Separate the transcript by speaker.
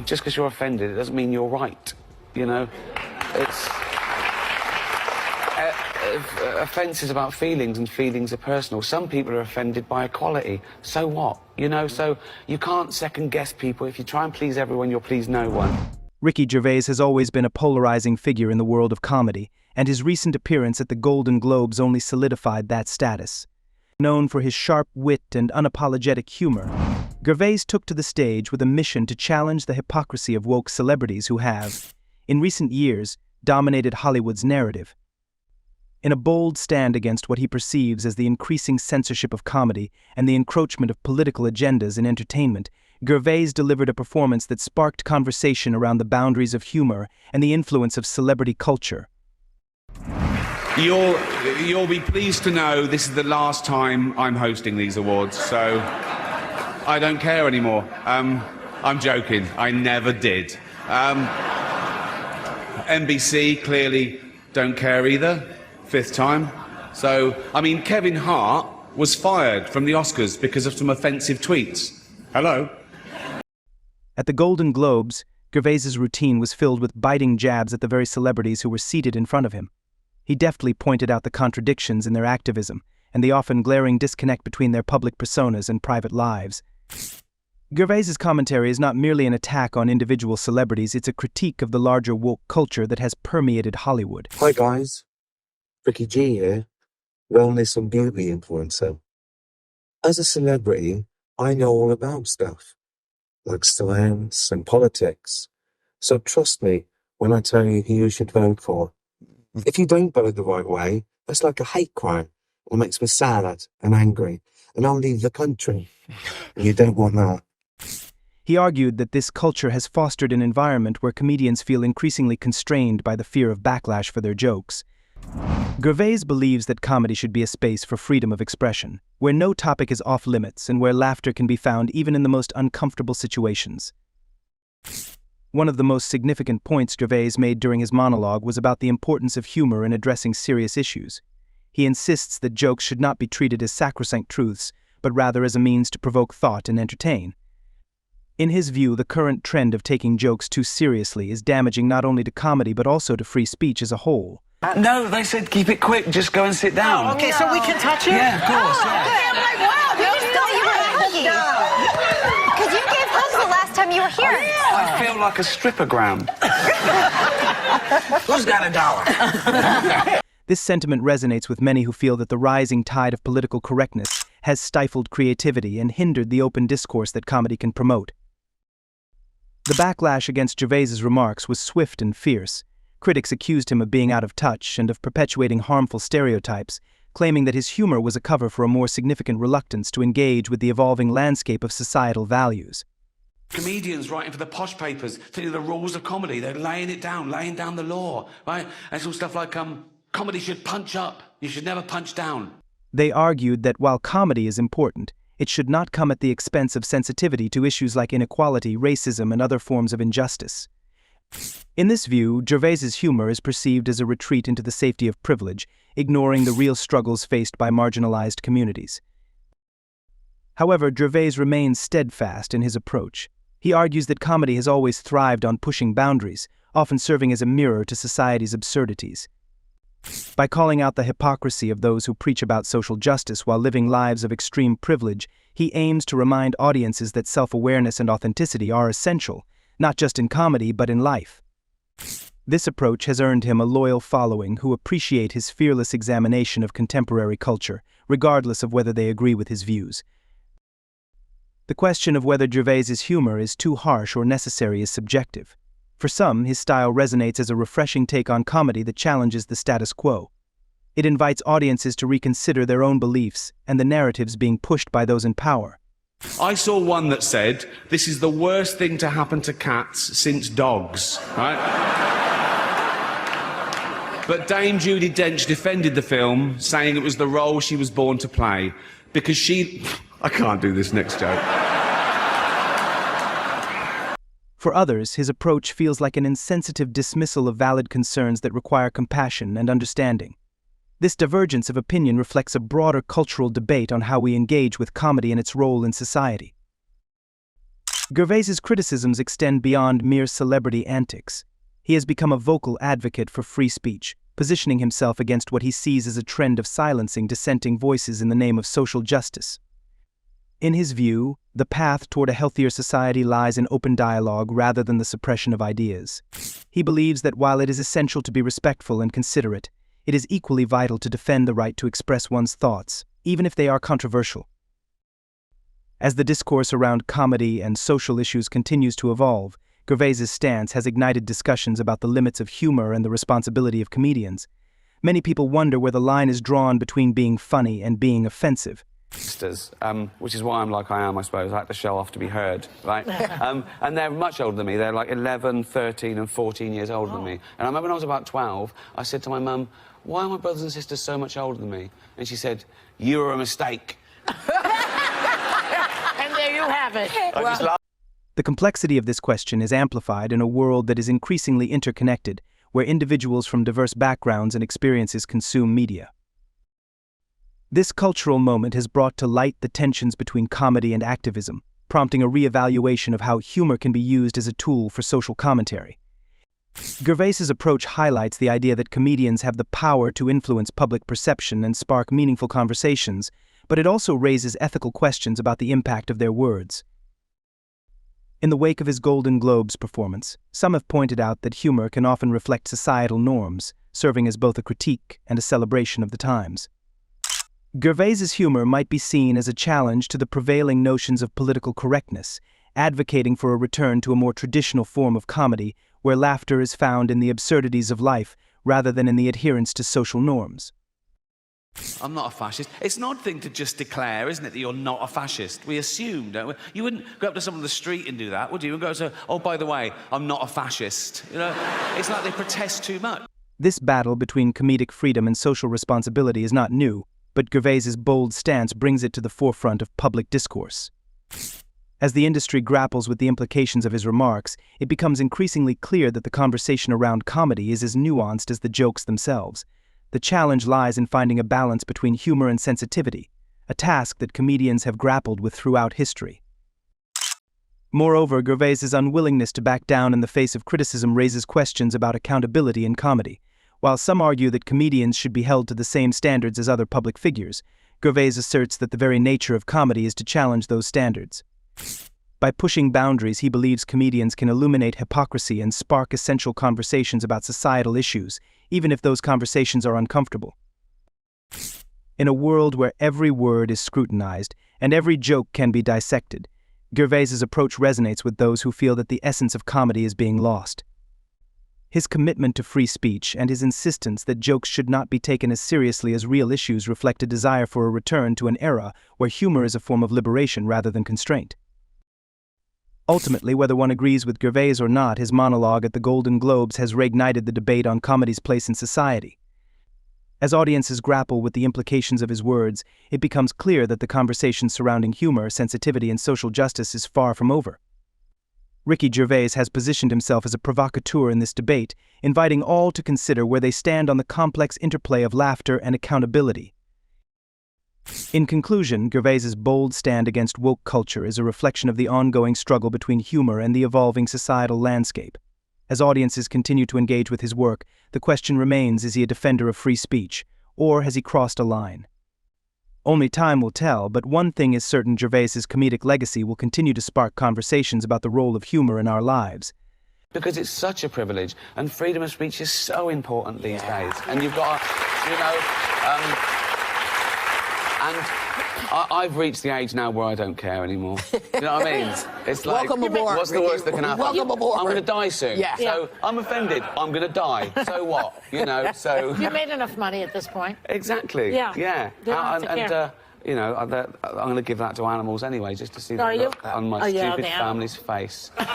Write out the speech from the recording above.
Speaker 1: just because you're offended, it doesn't mean you're right, you know? It's... offence is about feelings, and feelings are personal. Some people are offended by equality. So what? You know, so you can't second-guess people. If you try and please everyone, you'll please no one.
Speaker 2: Ricky Gervais has always been a polarizing figure in the world of comedy, and his recent appearance at the Golden Globes only solidified that status. Known for his sharp wit and unapologetic humor, Gervais took to the stage with a mission to challenge the hypocrisy of woke celebrities who have, in recent years, dominated Hollywood's narrative. In a bold stand against what he perceives as the increasing censorship of comedy and the encroachment of political agendas in entertainment, Gervais delivered a performance that sparked conversation around the boundaries of humor and the influence of celebrity culture.
Speaker 3: You'll be pleased to know this is the last time I'm hosting these awards, so I don't care anymore. I'm joking. I never did. NBC clearly don't care either. 5th time. So, I mean, Kevin Hart was fired from the Oscars because of some offensive tweets. Hello?
Speaker 2: At the Golden Globes, Gervais's routine was filled with biting jabs at the very celebrities who were seated in front of him. He deftly pointed out the contradictions in their activism and the often glaring disconnect between their public personas and private lives. Gervais's commentary is not merely an attack on individual celebrities, it's a critique of the larger woke culture that has permeated Hollywood.
Speaker 4: Hi guys, Ricky G here, wellness and beauty influencer. As a celebrity, I know all about stuff, like science and politics. So trust me when I tell you who you should vote for. If you don't vote the right way, that's like a hate crime. It makes me sad and angry, and I'll leave the country. You don't want that.
Speaker 2: He argued that this culture has fostered an environment where comedians feel increasingly constrained by the fear of backlash for their jokes. Gervais believes that comedy should be a space for freedom of expression, where no topic is off limits and where laughter can be found even in the most uncomfortable situations. One of the most significant points Gervais made during his monologue was about the importance of humor in addressing serious issues. He insists that jokes should not be treated as sacrosanct truths, but rather as a means to provoke thought and entertain. In his view, the current trend of taking jokes too seriously is damaging not only to comedy but also to free speech as a whole.
Speaker 1: No, they said keep it quick, just go and sit down.
Speaker 5: Oh, okay, so we can touch it?
Speaker 1: Yeah, of course, yeah.
Speaker 6: Okay, I'm like, wow, you just thought you were huggy. Because you gave hugs the last time you were here.
Speaker 1: I feel like a strippergram.
Speaker 5: Who's got $1?
Speaker 2: This sentiment resonates with many who feel that the rising tide of political correctness has stifled creativity and hindered the open discourse that comedy can promote. The backlash against Gervais's remarks was swift and fierce. Critics accused him of being out of touch and of perpetuating harmful stereotypes, claiming that his humor was a cover for a more significant reluctance to engage with the evolving landscape of societal values.
Speaker 1: Comedians writing for the posh papers, thinking of the rules of comedy, they're laying it down, laying down the law, right? And it's all stuff like, comedy should punch up, you should never punch down.
Speaker 2: They argued that while comedy is important, it should not come at the expense of sensitivity to issues like inequality, racism, and other forms of injustice. In this view, Gervais's humor is perceived as a retreat into the safety of privilege, ignoring the real struggles faced by marginalized communities. However, Gervais remains steadfast in his approach. He argues that comedy has always thrived on pushing boundaries, often serving as a mirror to society's absurdities. By calling out the hypocrisy of those who preach about social justice while living lives of extreme privilege, he aims to remind audiences that self-awareness and authenticity are essential, not just in comedy but in life. This approach has earned him a loyal following who appreciate his fearless examination of contemporary culture, regardless of whether they agree with his views. The question of whether Gervais's humor is too harsh or necessary is subjective. For some, his style resonates as a refreshing take on comedy that challenges the status quo. It invites audiences to reconsider their own beliefs and the narratives being pushed by those in power.
Speaker 3: I saw one that said, this is the worst thing to happen to cats since dogs, right? But Dame Judi Dench defended the film, saying it was the role she was born to play, because she... I can't do this next joke.
Speaker 2: For others, his approach feels like an insensitive dismissal of valid concerns that require compassion and understanding. This divergence of opinion reflects a broader cultural debate on how we engage with comedy and its role in society. Gervais's criticisms extend beyond mere celebrity antics. He has become a vocal advocate for free speech, positioning himself against what he sees as a trend of silencing dissenting voices in the name of social justice. In his view, the path toward a healthier society lies in open dialogue rather than the suppression of ideas. He believes that while it is essential to be respectful and considerate, it is equally vital to defend the right to express one's thoughts, even if they are controversial. As the discourse around comedy and social issues continues to evolve, Gervais's stance has ignited discussions about the limits of humor and the responsibility of comedians. Many people wonder where the line is drawn between being funny and being offensive.
Speaker 1: Sisters, which is why I'm like I am, I suppose. I like to show off to be heard, right? And they're much older than me. They're like 11, 13 and 14 years older than me. And I remember when I was about 12, I said to my mum, why are my brothers and sisters so much older than me? And she said, you were a mistake.
Speaker 5: And there you have it.
Speaker 1: I just laughed.
Speaker 2: The complexity of this question is amplified in a world that is increasingly interconnected, where individuals from diverse backgrounds and experiences consume media. This cultural moment has brought to light the tensions between comedy and activism, prompting a re-evaluation of how humor can be used as a tool for social commentary. Gervais's approach highlights the idea that comedians have the power to influence public perception and spark meaningful conversations, but it also raises ethical questions about the impact of their words. In the wake of his Golden Globes performance, some have pointed out that humor can often reflect societal norms, serving as both a critique and a celebration of the times. Gervais's humor might be seen as a challenge to the prevailing notions of political correctness, advocating for a return to a more traditional form of comedy where laughter is found in the absurdities of life rather than in the adherence to social norms.
Speaker 3: I'm not a fascist. It's an odd thing to just declare, isn't it, that you're not a fascist? We assume, don't we? You wouldn't go up to someone on the street and do that, would you? And go to, oh, by the way, I'm not a fascist. You know, it's like they protest too much.
Speaker 2: This battle between comedic freedom and social responsibility is not new, but Gervais's bold stance brings it to the forefront of public discourse. As the industry grapples with the implications of his remarks, it becomes increasingly clear that the conversation around comedy is as nuanced as the jokes themselves. The challenge lies in finding a balance between humor and sensitivity, a task that comedians have grappled with throughout history. Moreover, Gervais's unwillingness to back down in the face of criticism raises questions about accountability in comedy. While some argue that comedians should be held to the same standards as other public figures, Gervais asserts that the very nature of comedy is to challenge those standards. By pushing boundaries, he believes comedians can illuminate hypocrisy and spark essential conversations about societal issues, even if those conversations are uncomfortable. In a world where every word is scrutinized and every joke can be dissected, Gervais's approach resonates with those who feel that the essence of comedy is being lost. His commitment to free speech and his insistence that jokes should not be taken as seriously as real issues reflect a desire for a return to an era where humor is a form of liberation rather than constraint. Ultimately, whether one agrees with Gervais or not, his monologue at the Golden Globes has reignited the debate on comedy's place in society. As audiences grapple with the implications of his words, it becomes clear that the conversation surrounding humor, sensitivity, and social justice is far from over. Ricky Gervais has positioned himself as a provocateur in this debate, inviting all to consider where they stand on the complex interplay of laughter and accountability. In conclusion, Gervais's bold stand against woke culture is a reflection of the ongoing struggle between humor and the evolving societal landscape. As audiences continue to engage with his work, the question remains, is he a defender of free speech, or has he crossed a line? Only time will tell, but one thing is certain: Gervais's comedic legacy will continue to spark conversations about the role of humor in our lives.
Speaker 1: Because it's such a privilege, and freedom of speech is so important these days. And you've got, I've reached the age now where I don't care anymore. You know what I mean? It's like,
Speaker 5: Welcome aboard,
Speaker 1: what's the worst that can happen?
Speaker 5: Welcome aboard.
Speaker 1: I'm going to die soon.
Speaker 5: Yeah.
Speaker 1: So I'm offended. I'm going to die. So what? You know, so...
Speaker 7: You made enough money at this point.
Speaker 1: Exactly.
Speaker 7: Yeah.
Speaker 1: Yeah.
Speaker 7: They don't have to care.
Speaker 1: I'm going to give that to animals anyway, just to see
Speaker 7: Are
Speaker 1: the
Speaker 7: you?
Speaker 1: look on my
Speaker 7: Oh, yeah,
Speaker 1: stupid
Speaker 7: the
Speaker 1: family's face. All